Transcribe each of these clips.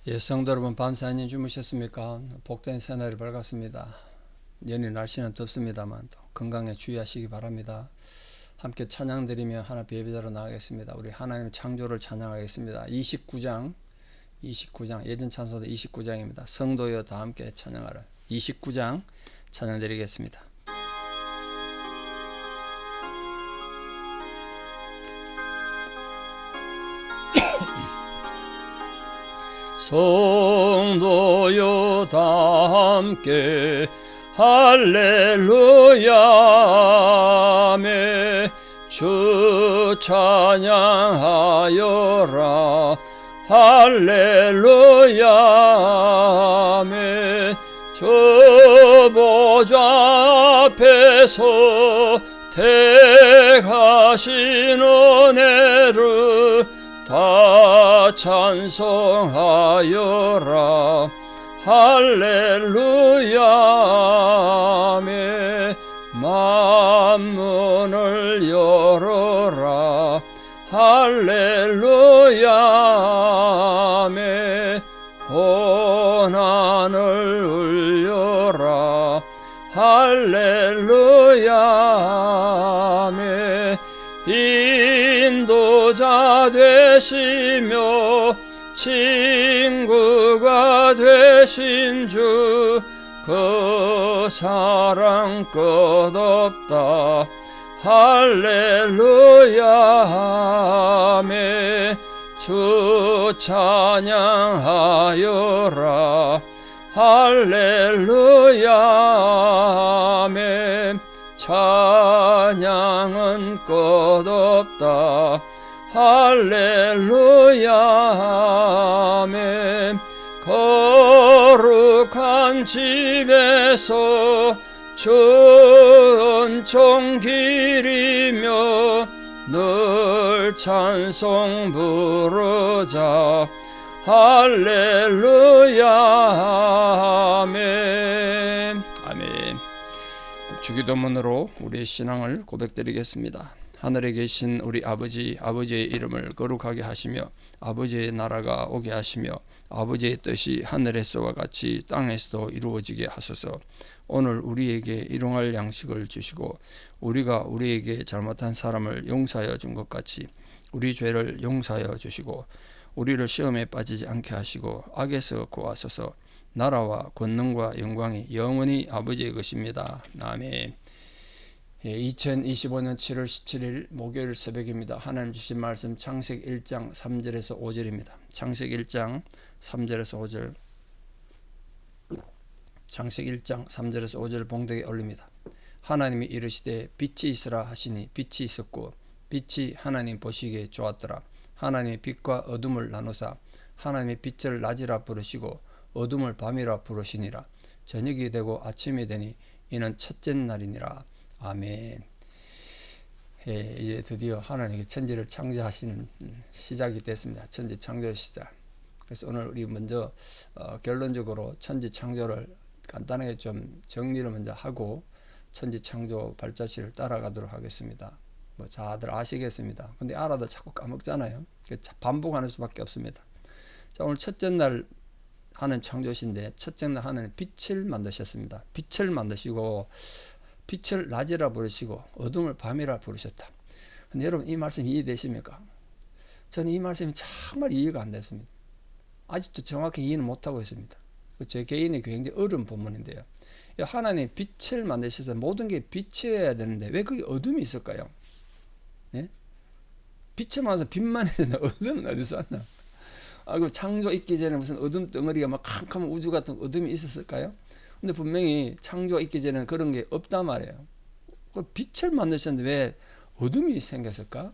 예, 성도 여러분, 밤새 안녕히 주무셨습니까? 복된 새날이 밝았습니다. 연일 날씨는 덥습니다만 또 건강에 주의하시기 바랍니다. 함께 찬양 드리며 하나님 예배자로 나가겠습니다. 우리 하나님 창조를 찬양하겠습니다. 29장 예전 찬송도 29장입니다. 성도여 다 함께 찬양하라. 29장 찬양 드리겠습니다. 성도여 다 함께 할렐루야매 주 찬양하여라 할렐루야매 주 보좌 앞에서 택하신 은혜를 다 찬송하여라 할렐루야매 만문을 열어라 할렐루야매 고난을 울려라 할렐루야매 인도자 되시며 친구가 되신 주 그 사랑 끝없다 할렐루야매 주 찬양하여라 할렐루야매 찬양은 끝없다 할렐루야매 거룩한 집에서 주 은총 기리며 늘 찬송 부르자 할렐루야 아멘. 아멘. 주기도문으로 우리의 신앙을 고백드리겠습니다. 하늘에 계신 우리 아버지, 아버지의 이름을 거룩하게 하시며 아버지의 나라가 오게 하시며 아버지의 뜻이 하늘에서와 같이 땅에서도 이루어지게 하소서. 오늘 우리에게 일용할 양식을 주시고 우리가 우리에게 잘못한 사람을 용서하여 준 것 같이 우리 죄를 용서하여 주시고 우리를 시험에 빠지지 않게 하시고 악에서 구하소서. 나라와 권능과 영광이 영원히 아버지의 것입니다. 아멘. 2025년 7월 17일 목요일 새벽입니다. 하나님 주신 말씀 창세기 1장 3절에서 5절입니다. 창세기 1장 3절에서 5절 창세기 1장 3절에서 5절 봉독에 올립니다. 하나님이 이르시되 빛이 있으라 하시니 빛이 있었고 빛이 하나님 보시기에 좋았더라. 하나님이 빛과 어둠을 나누사 하나님의 빛을 낮이라 부르시고 어둠을 밤이라 부르시니라. 저녁이 되고 아침이 되니 이는 첫째 날이니라. 아멘. 이제 드디어 하나님이 천지를 창조하시는 시작이 됐습니다. 천지 창조의 시작. 그래서 오늘 우리 먼저 결론적으로 천지 창조를 간단하게 좀 정리를 먼저 하고 천지 창조 발자취를 따라가도록 하겠습니다. 뭐 다들 아시겠습니다. 근데 알아도 자꾸 까먹잖아요. 반복하는 수밖에 없습니다. 자, 오늘 첫째 날 하는 창조신데 첫째 날 하나님 빛을 만드셨습니다. 빛을 만드시고 빛을 낮이라 부르시고 어둠을 밤이라 부르셨다. 근데 여러분 이 말씀 이해되십니까? 저는 이 말씀이 정말 이해가 안 됐습니다. 아직도 정확히 이해는 못하고 있습니다. 제 개인의 굉장히 어려운 본문인데요. 하나님 빛을 만드셔서 모든 게 빛이어야 되는데 왜 거기 어둠이 있을까요? 네? 빛을 만들어서 빛만 해야 되는데 어둠은 어디서 왔나? 그 창조 있기 전에 무슨 어둠 덩어리가 막 캄캄한 우주 같은 어둠이 있었을까요? 근데 분명히 창조가 있기 전에는 그런 게 없단 말이에요. 그 빛을 만드셨는데 왜 어둠이 생겼을까?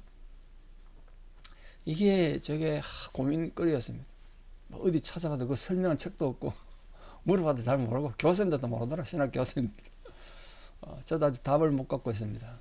이게 저게 고민거리였습니다. 어디 찾아가도 그 설명한 책도 없고 물어봐도 잘 모르고 교수님들도 모르더라. 신학 교수님. 저도 아직 답을 못 갖고 있습니다.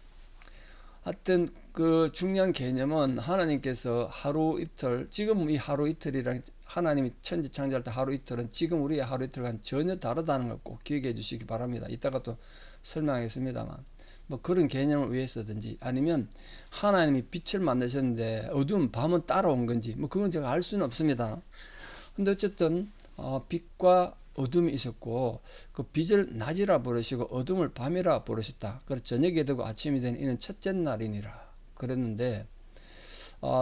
하여튼 그 중요한 개념은 하나님께서 하루 이틀, 지금 이 하루 이틀이랑 하나님이 천지 창조할 때 하루 이틀은 지금 우리의 하루 이틀과는 전혀 다르다는 걸 꼭 기억해 주시기 바랍니다. 이따가 또 설명하겠습니다만 뭐 그런 개념을 위해서든지 아니면 하나님이 빛을 만드셨는데 어두운 밤은 따라온 건지 뭐 그건 제가 알 수는 없습니다. 근데 어쨌든 빛과 어둠이 있었고 그 빛을 낮이라 부르시고 어둠을 밤이라 부르셨다. 그래서 저녁이 되고 아침이 되는 이는 첫째 날이니라 그랬는데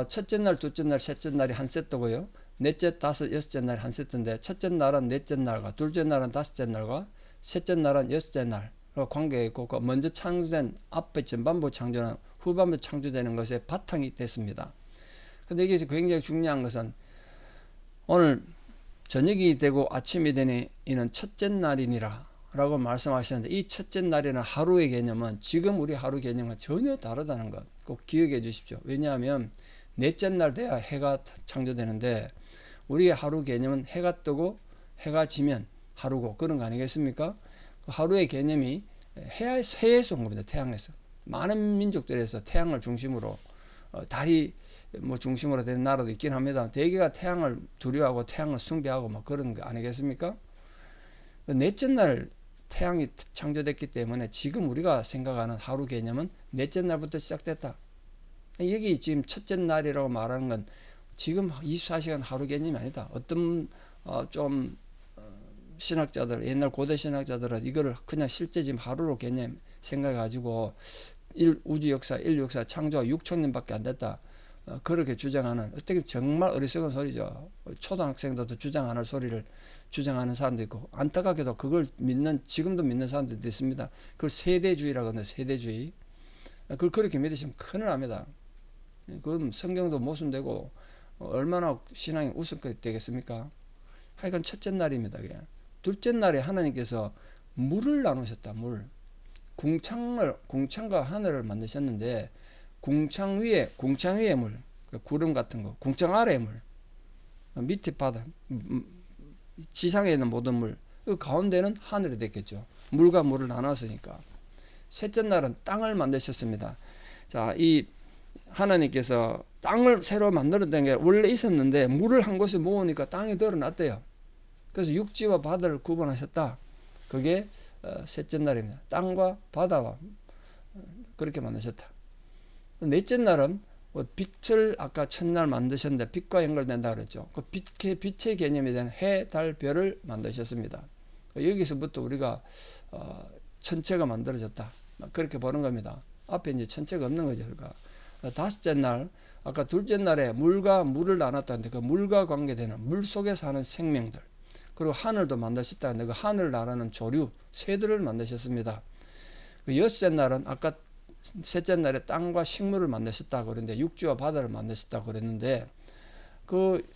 첫째 날, 둘째 날, 셋째 날이 한 세트고요. 넷째, 다섯, 여섯째 날이 한 세트인데 첫째 날은 넷째 날과 둘째 날은 다섯째 날과 셋째 날은 여섯째 날 관계가 있고 그 먼저 창조된 앞에 전반부 창조는 후반부 창조되는 것에 바탕이 됐습니다. 근데 이게 굉장히 중요한 것은 오늘 저녁이 되고 아침이 되니 이는 첫째 날이니라 라고 말씀하셨는데 이 첫째 날이라는 하루의 개념은 지금 우리 하루 개념과 전혀 다르다는 것 꼭 기억해 주십시오. 왜냐하면 넷째 날 돼야 해가 창조되는데 우리의 하루 개념은 해가 뜨고 해가 지면 하루고 그런 거 아니겠습니까? 하루의 개념이 해에서 온 겁니다. 태양에서. 많은 민족들에서 태양을 중심으로 달이 중심으로 된 나라도 있긴 합니다. 대개가 태양을 두려워하고 태양을 숭배하고 그런 거 아니겠습니까? 넷째 날 태양이 창조됐기 때문에 지금 우리가 생각하는 하루 개념은 넷째 날부터 시작됐다. 여기 지금 첫째 날이라고 말하는 건 지금 24시간 하루 개념이 아니다. 어떤 좀 신학자들, 옛날 고대 신학자들은 이거를 그냥 실제 지금 하루로 개념 생각해가지고 우주 역사, 인류 역사 창조가 6천년밖에 안 됐다. 그렇게 주장하는 어떻게 정말 어리석은 소리죠. 초등학생들도 주장 안 할 소리를 주장하는 사람도 있고 안타깝게도 그걸 믿는 지금도 믿는 사람들도 있습니다. 그걸 세대주의라고 하는데 세대주의. 그걸 그렇게 믿으시면 큰일 납니다. 그건 성경도 모순되고 얼마나 신앙이 우습게 되겠습니까? 하여간 첫째 날입니다. 그게. 둘째 날에 하나님께서 물을 나누셨다. 물. 궁창과 하늘을 만드셨는데 궁창 위에 물, 구름 같은 거, 궁창 아래의 물, 밑에 바다, 지상에 있는 모든 물, 그 가운데는 하늘이 됐겠죠. 물과 물을 나눴으니까. 셋째 날은 땅을 만드셨습니다. 자, 이 하나님께서 땅을 새로 만들어낸 게 원래 있었는데 물을 한 곳에 모으니까 땅이 드러났대요. 그래서 육지와 바다를 구분하셨다. 그게 셋째 날입니다. 땅과 바다와 그렇게 만드셨다. 넷째 날은 빛을 아까 첫날 만드셨는데 빛과 연결된다 그랬죠. 그 빛의 개념이 된 해, 달, 별을 만드셨습니다. 여기서부터 우리가 천체가 만들어졌다. 그렇게 보는 겁니다. 앞에 이제 천체가 없는 거죠. 그러니까 다섯째 날, 아까 둘째 날에 물과 물을 나눴다는데 그 물과 관계되는 물 속에 사는 생명들, 그리고 하늘도 만드셨다는데 그 하늘 나라는 조류, 새들을 만드셨습니다. 그 여섯째 날은 아까 셋째 날에 땅과 식물을 만드셨다고 그랬는데 육지와 바다를 만드셨다고 그랬는데 그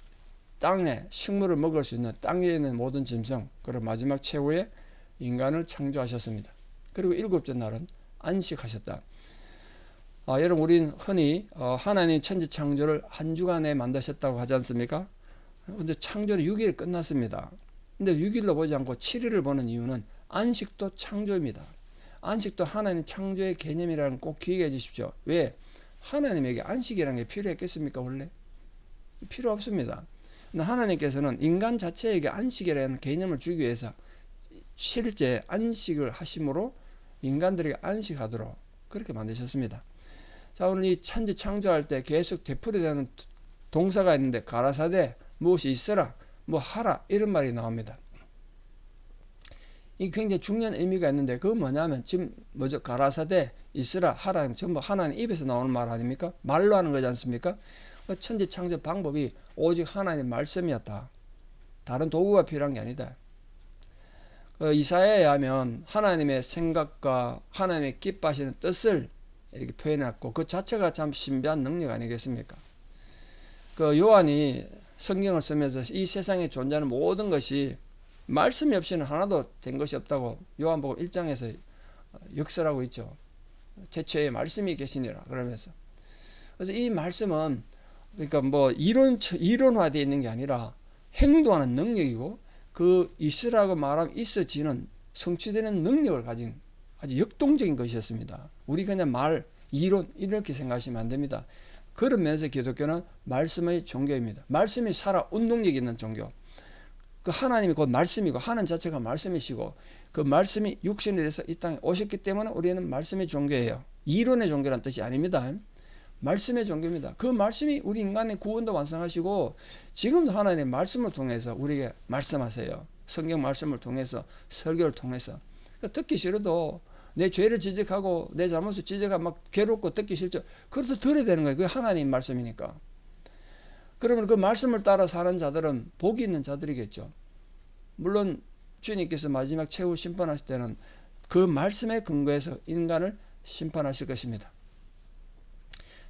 땅에 식물을 먹을 수 있는 땅에 있는 모든 짐승, 그리고 마지막 최후의 인간을 창조하셨습니다. 그리고 일곱째 날은 안식하셨다. 여러분 우리는 흔히 하나님 천지 창조를 한 주간에 만드셨다고 하지 않습니까? 근데 창조는 6일 끝났습니다. 근데 6일로 보지 않고 7일을 보는 이유는 안식도 창조입니다. 안식도 하나님 창조의 개념이라는 꼭 기억해 주십시오. 왜? 하나님에게 안식이라는 게 필요했겠습니까? 원래? 필요 없습니다. 근데 하나님께서는 인간 자체에게 안식이라는 개념을 주기 위해서 실제 안식을 하심으로 인간들에게 안식하도록 그렇게 만드셨습니다. 자, 오늘 이 천지 창조할 때 계속 되풀이되는 동사가 있는데 가라사대, 무엇이 있어라, 뭐 하라 이런 말이 나옵니다. 이 굉장히 중요한 의미가 있는데 그건 뭐냐면 지금 뭐죠? 가라사대, 있으라, 하라 전부 하나님 입에서 나오는 말 아닙니까? 말로 하는 거지 않습니까? 천지 창조 방법이 오직 하나님 말씀이었다. 다른 도구가 필요한 게 아니다. 이사야에 하면 하나님의 생각과 하나님의 기뻐하시는 뜻을 이렇게 표현했고 그 자체가 참 신비한 능력 아니겠습니까? 그 요한이 성경을 쓰면서 이 세상에 존재하는 모든 것이 말씀이 없이는 하나도 된 것이 없다고 요한복음 1장에서 역설하고 있죠. 태초에 말씀이 계시니라 그러면서. 그래서 이 말씀은 그러니까 뭐 이론화되어 있는 게 아니라 행동하는 능력이고 그 있으라고 말하면 있어지는 성취되는 능력을 가진 아주 역동적인 것이었습니다. 우리 그냥 이론 이렇게 생각하시면 안 됩니다. 그런 면에서 기독교는 말씀의 종교입니다. 말씀이 살아 운동력 있는 종교. 그 하나님이 곧 말씀이고 하나님 자체가 말씀이시고 그 말씀이 육신이 돼서 이 땅에 오셨기 때문에 우리는 말씀의 종교예요. 이론의 종교란 뜻이 아닙니다. 말씀의 종교입니다. 그 말씀이 우리 인간의 구원도 완성하시고 지금도 하나님의 말씀을 통해서 우리에게 말씀하세요. 성경 말씀을 통해서, 설교를 통해서. 그러니까 듣기 싫어도 내 죄를 지적하고 내 잘못을 지적하고 막 괴롭고 듣기 싫죠. 그래서 들어야 되는 거예요. 그게 하나님 말씀이니까. 그러면 그 말씀을 따라 사는 자들은 복이 있는 자들이겠죠. 물론 주님께서 마지막 최후 심판하실 때는 그 말씀에 근거해서 인간을 심판하실 것입니다.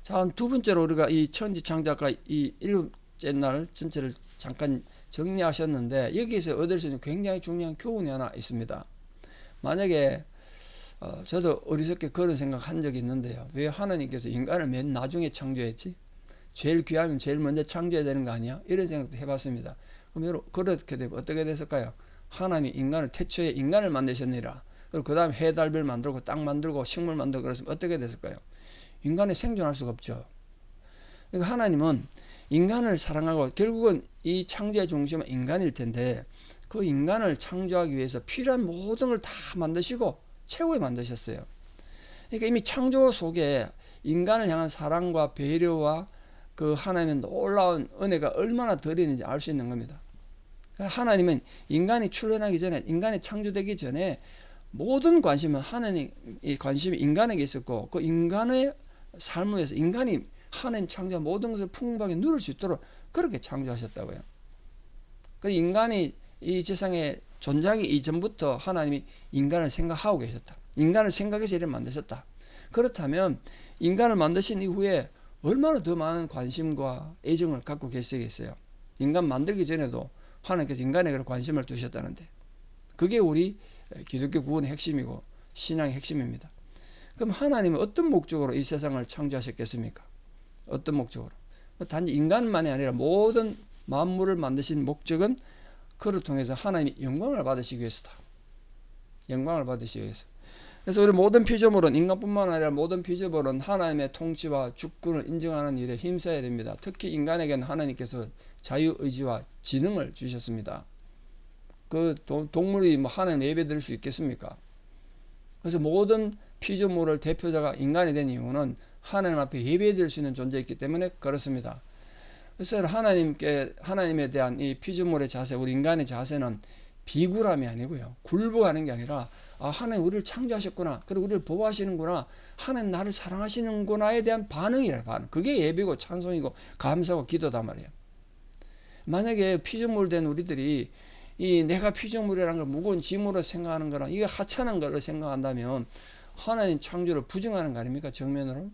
자, 두 번째로 우리가 이 천지 창조가 이 일곱째 날 전체를 잠깐 정리하셨는데 여기에서 얻을 수 있는 굉장히 중요한 교훈이 하나 있습니다. 만약에 저도 어리석게 그런 생각 한 적이 있는데요. 왜 하나님께서 인간을 맨 나중에 창조했지? 제일 귀하면 제일 먼저 창조해야 되는 거 아니야? 이런 생각도 해봤습니다. 그럼 여러분 그렇게 되면 어떻게 됐을까요? 하나님이 인간을 태초에 인간을 만드셨느니라. 그리고 그 다음에 해, 달, 별 만들고 땅 만들고 식물 만들고 그랬으면 어떻게 됐을까요? 인간이 생존할 수가 없죠. 그러니까 하나님은 인간을 사랑하고 결국은 이 창조의 중심은 인간일 텐데 그 인간을 창조하기 위해서 필요한 모든 걸 다 만드시고 최후에 만드셨어요. 그러니까 이미 창조 속에 인간을 향한 사랑과 배려와 그 하나님의 놀라운 은혜가 얼마나 들어있는지 알 수 있는 겁니다. 하나님은 인간이 출현하기 전에, 인간이 창조되기 전에 모든 관심은 하나님의 관심이 인간에게 있었고 그 인간의 삶을 위해서 인간이 하나님 창조한 모든 것을 풍부하게 누릴 수 있도록 그렇게 창조하셨다고요. 그 인간이 이 세상에 존재하기 이전부터 하나님이 인간을 생각하고 계셨다. 인간을 생각해서 이를 만드셨다. 그렇다면 인간을 만드신 이후에 얼마나 더 많은 관심과 애정을 갖고 계시겠어요. 인간 만들기 전에도 하나님께서 인간에게 관심을 두셨다는데 그게 우리 기독교 구원의 핵심이고 신앙의 핵심입니다. 그럼 하나님은 어떤 목적으로 이 세상을 창조하셨겠습니까? 어떤 목적으로? 단지 인간만이 아니라 모든 만물을 만드신 목적은 그를 통해서 하나님이 영광을 받으시기 위해서다. 영광을 받으시기 위해서. 그래서 우리 모든 피조물은 인간뿐만 아니라 모든 피조물은 하나님의 통치와 주권을 인정하는 일에 힘써야 됩니다. 특히 인간에게는 하나님께서 자유의지와 지능을 주셨습니다. 그 동물이 뭐 하나님 예배 드릴 수 있겠습니까? 그래서 모든 피조물을 대표자가 인간이 된 이유는 하나님 앞에 예배 드릴 수 있는 존재이기 때문에 그렇습니다. 그래서 하나님에 대한 이 피조물의 자세, 우리 인간의 자세는 비굴함이 아니고요. 굴복하는 게 아니라 하나님 우리를 창조하셨구나. 그리고 우리를 보호하시는구나. 하나님 나를 사랑하시는구나에 대한 반응이라 반응. 그게 예배고 찬송이고 감사고 기도다 말이에요. 만약에 피조물 된 우리들이 이 내가 피조물이라는 걸 무거운 짐으로 생각하는 거랑 이게 하찮은 걸로 생각한다면 하나님 창조를 부정하는 거 아닙니까? 정면으로.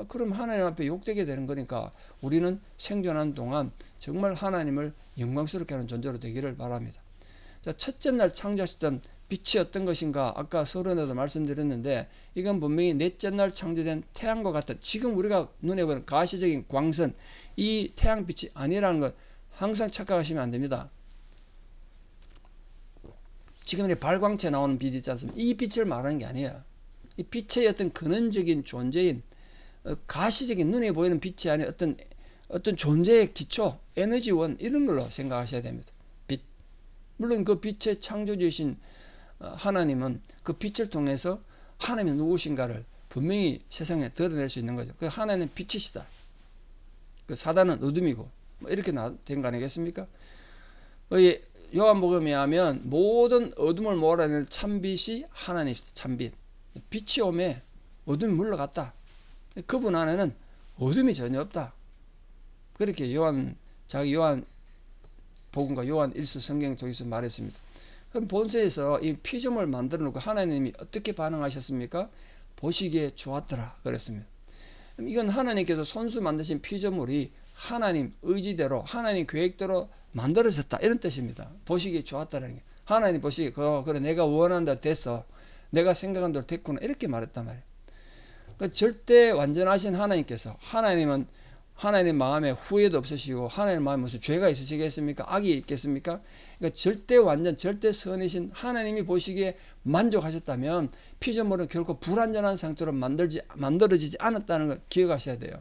그럼 하나님 앞에 욕되게 되는 거니까 우리는 생존하는 동안 정말 하나님을 영광스럽게 하는 존재로 되기를 바랍니다. 자, 첫째 날 창조하셨던 빛이 어떤 것인가? 아까 서론에도 말씀드렸는데 이건 분명히 넷째 날 창조된 태양과 같은 지금 우리가 눈에 보는 가시적인 광선 이 태양빛이 아니라는 것 항상 착각하시면 안 됩니다. 지금 이 발광체 나오는 빛 있지 않습니까? 이 빛을 말하는 게 아니에요. 이 빛의 어떤 근원적인 존재인 가시적인 눈에 보이는 빛이 아닌 어떤 존재의 기초, 에너지원 이런 걸로 생각하셔야 됩니다. 빛. 물론 그 빛의 창조주이신 하나님은 그 빛을 통해서 하나님이 누구신가를 분명히 세상에 드러낼 수 있는 거죠. 그 하나님은 빛이시다. 그 사단은 어둠이고 뭐 이렇게 된 거 아니겠습니까? 요한복음에 하면 모든 어둠을 몰아내는 참빛이 하나님이시다. 참빛. 빛이 오매 어둠이 물러갔다. 그분 안에는 어둠이 전혀 없다. 그렇게 자기 요한 복음과 요한 1서 성경 쪽에서 말했습니다. 그럼 본서에서 이 피조물 만들어 놓고 하나님이 어떻게 반응하셨습니까? 보시기에 좋았더라 그랬습니다. 이건 하나님께서 손수 만드신 피조물이 하나님 의지대로 하나님 계획대로 만들어졌다 이런 뜻입니다. 보시기에 좋았다라는 게 하나님 보시기에 그래 내가 원하는 대로 됐어. 내가 생각한 대로 됐구나 이렇게 말했단 말이에요. 그러니까 절대 완전하신 하나님께서 하나님은 하나님 마음에 후회도 없으시고 하나님 마음에 무슨 죄가 있으시겠습니까? 악이 있겠습니까? 그러니까 절대 완전 절대 선이신 하나님이 보시기에 만족하셨다면 피조물은 결코 불완전한 상태로 만들어지지 않았다는 걸 기억하셔야 돼요.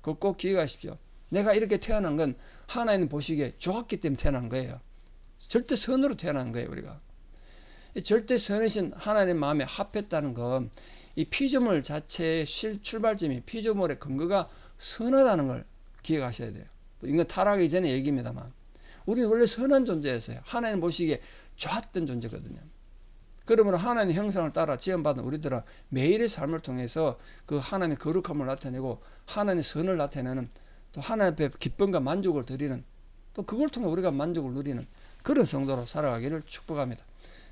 그걸 꼭 기억하십시오. 내가 이렇게 태어난 건 하나님 보시기에 좋았기 때문에 태어난 거예요. 절대 선으로 태어난 거예요 우리가. 절대 선이신 하나님 마음에 합했다는 건 이 피조물 자체의 출발점이 피조물의 근거가 선하다는 걸 기억하셔야 돼요. 이건 타락하기 전에 얘기입니다만 우리는 원래 선한 존재였어요. 하나님 보시기에 좋았던 존재거든요. 그러므로 하나님의 형상을 따라 지음받은 우리들은 매일의 삶을 통해서 그 하나님의 거룩함을 나타내고 하나님의 선을 나타내는, 또 하나님 앞에 기쁨과 만족을 드리는, 또 그걸 통해 우리가 만족을 누리는 그런 성도로 살아가기를 축복합니다.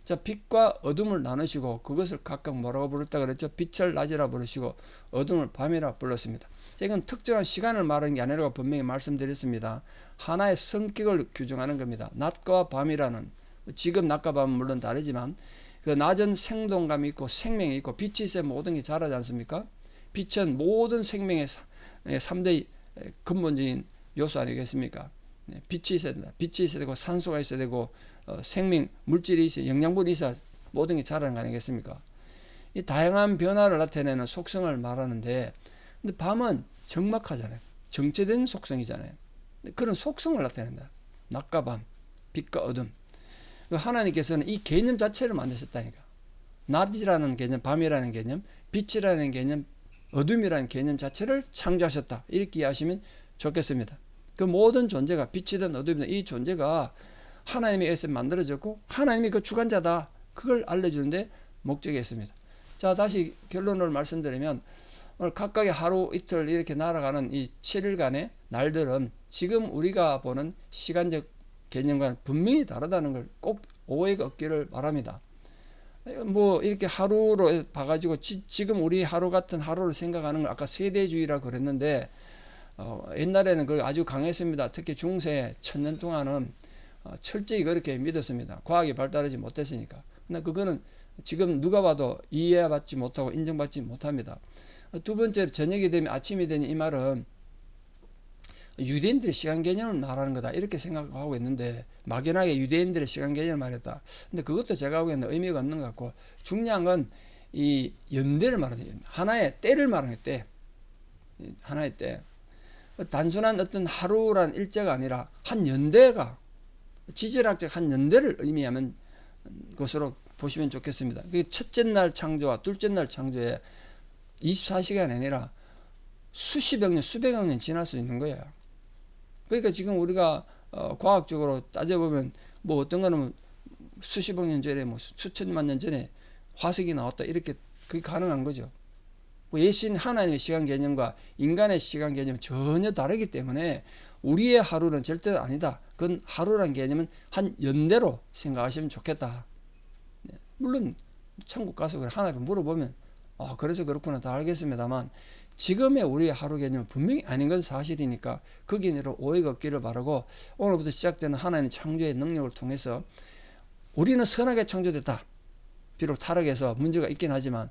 자, 빛과 어둠을 나누시고 그것을 각각 뭐라고 부를까 그랬죠? 빛을 낮이라 부르시고 어둠을 밤이라 불렀습니다. 이건 특정한 시간을 말하는 게 아니라고 분명히 말씀드렸습니다. 하나의 성격을 규정하는 겁니다. 낮과 밤이라는, 지금 낮과 밤은 물론 다르지만 그 낮은 생동감이 있고 생명이 있고 빛이 있어야 모든 게 자라지 않습니까? 빛은 모든 생명의 3대 근본적인 요소 아니겠습니까? 빛이 있어야 된다. 빛이 있어야 되고 산소가 있어야 되고 생명 물질이 있어야, 영양분이 있어야 모든 게 자라는 거 아니겠습니까? 이 다양한 변화를 나타내는 속성을 말하는데, 근데 밤은 적막하잖아요. 정체된 속성이잖아요. 그런 속성을 나타낸다. 낮과 밤, 빛과 어둠. 하나님께서는 이 개념 자체를 만드셨다니까. 낮이라는 개념, 밤이라는 개념, 빛이라는 개념, 어둠이라는 개념 자체를 창조하셨다. 이렇게 이해하시면 좋겠습니다. 그 모든 존재가 빛이든 어둠이든 이 존재가 하나님에 의해서 만들어졌고 하나님이 그 주관자다. 그걸 알려주는데 목적이 있습니다. 자, 다시 결론을 말씀드리면 오늘 각각의 하루 이틀 이렇게 날아가는 이 7일간의 날들은 지금 우리가 보는 시간적 개념과는 분명히 다르다는 걸 꼭 오해가 없기를 바랍니다. 뭐 이렇게 하루로 봐가지고 지금 우리 하루 같은 하루를 생각하는 걸 아까 세대주의라고 그랬는데 옛날에는 그 아주 강했습니다. 특히 중세 1000년 동안은 철저히 그렇게 믿었습니다. 과학이 발달하지 못했으니까. 근데 그거는 지금 누가 봐도 이해받지 못하고 인정받지 못합니다. 두 번째로 저녁이 되면 아침이 되니 이 말은 유대인들의 시간 개념을 말하는 거다 이렇게 생각하고 있는데 막연하게 유대인들의 시간 개념을 말했다. 근데 그것도 제가 보기에는 의미가 없는 것 같고 중요한 건 이 연대를 말하는 거예요. 하나의 때를 말하는 거예요. 때. 하나의 때. 단순한 어떤 하루란 일자가 아니라 한 연대가 지질학적 한 연대를 의미하는 것으로 보시면 좋겠습니다. 그게 첫째 날 창조와 둘째 날 창조에 24시간이 아니라 수십억 년, 수백억 년 지날 수 있는 거예요. 그러니까 지금 우리가 과학적으로 따져보면 뭐 어떤 거는 수십억 년 전에 뭐 수천만 년 전에 화석이 나왔다 이렇게 그게 가능한 거죠. 예신 하나님의 시간 개념과 인간의 시간 개념은 전혀 다르기 때문에 우리의 하루는 절대 아니다. 그건 하루란 개념은 한 연대로 생각하시면 좋겠다. 물론 천국 가서 하나님 물어보면 그래서 그렇구나 다 알겠습니다만 지금의 우리의 하루 개념은 분명히 아닌 건 사실이니까 거기로 오해가 없기를 바라고 오늘부터 시작되는 하나님의 창조의 능력을 통해서 우리는 선하게 창조됐다. 비록 타락해서 문제가 있긴 하지만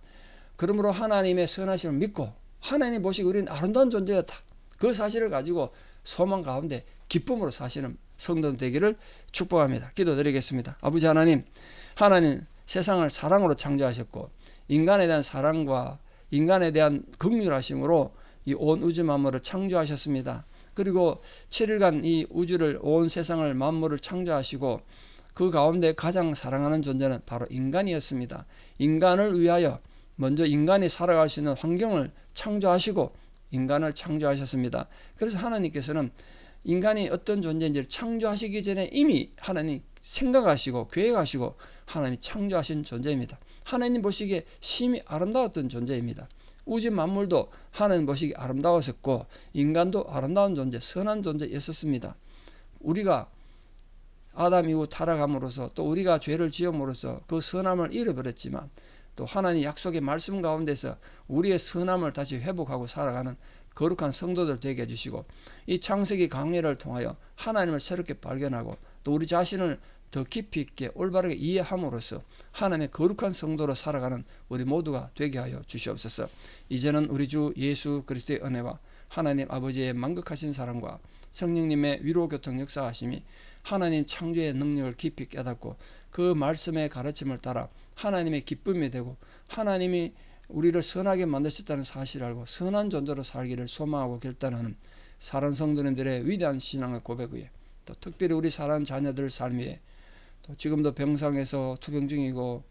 그러므로 하나님의 선하심을 믿고 하나님 보시기 우리는 아름다운 존재였다. 그 사실을 가지고 소망 가운데 기쁨으로 사시는 성도 되기를 축복합니다. 기도드리겠습니다. 아버지 하나님, 하나님 세상을 사랑으로 창조하셨고 인간에 대한 사랑과 인간에 대한 긍휼하심으로 이 온 우주 만물을 창조하셨습니다. 그리고 7일간 이 우주를 온 세상을 만물을 창조하시고 그 가운데 가장 사랑하는 존재는 바로 인간이었습니다. 인간을 위하여 먼저 인간이 살아갈 수 있는 환경을 창조하시고 인간을 창조하셨습니다. 그래서 하나님께서는 인간이 어떤 존재인지를 창조하시기 전에 이미 하나님 생각하시고 계획하시고 하나님이 창조하신 존재입니다. 하나님 보시기에 심히 아름다웠던 존재입니다. 우주 만물도 하나님 보시기에 아름다웠었고 인간도 아름다운 존재, 선한 존재였었습니다. 우리가 아담 이후 타락함으로써 또 우리가 죄를 지음으로써 그 선함을 잃어버렸지만 또 하나님 약속의 말씀 가운데서 우리의 선함을 다시 회복하고 살아가는 거룩한 성도들 되게 해주시고 이 창세기 강해를 통하여 하나님을 새롭게 발견하고 또 우리 자신을 더 깊이 있게 올바르게 이해함으로써 하나님의 거룩한 성도로 살아가는 우리 모두가 되게 하여 주시옵소서. 이제는 우리 주 예수 그리스도의 은혜와 하나님 아버지의 만극하신 사랑과 성령님의 위로교통 역사하심이 하나님 창조의 능력을 깊이 깨닫고 그 말씀의 가르침을 따라 하나님의 기쁨이 되고 하나님이 우리를 선하게 만드셨다는 사실을 알고 선한 존재로 살기를 소망하고 결단하는 사랑하는 성도님들의 위대한 신앙의 고백 위에 또 특별히 우리 사랑하는 자녀들 삶 위에 또 지금도 병상에서 투병 중이고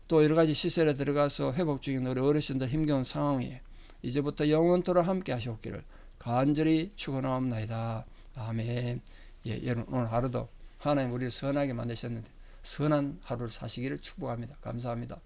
또 여러 가지 시설에 들어가서 회복 중인 우리 어르신들 힘겨운 상황에 이제부터 영원토록 함께 하시옵기를 간절히 축원하옵나이다. 아멘. 예, 여러분 오늘 하루도 하나님 우리를 선하게 만드셨는데 선한 하루를 사시기를 축복합니다. 감사합니다.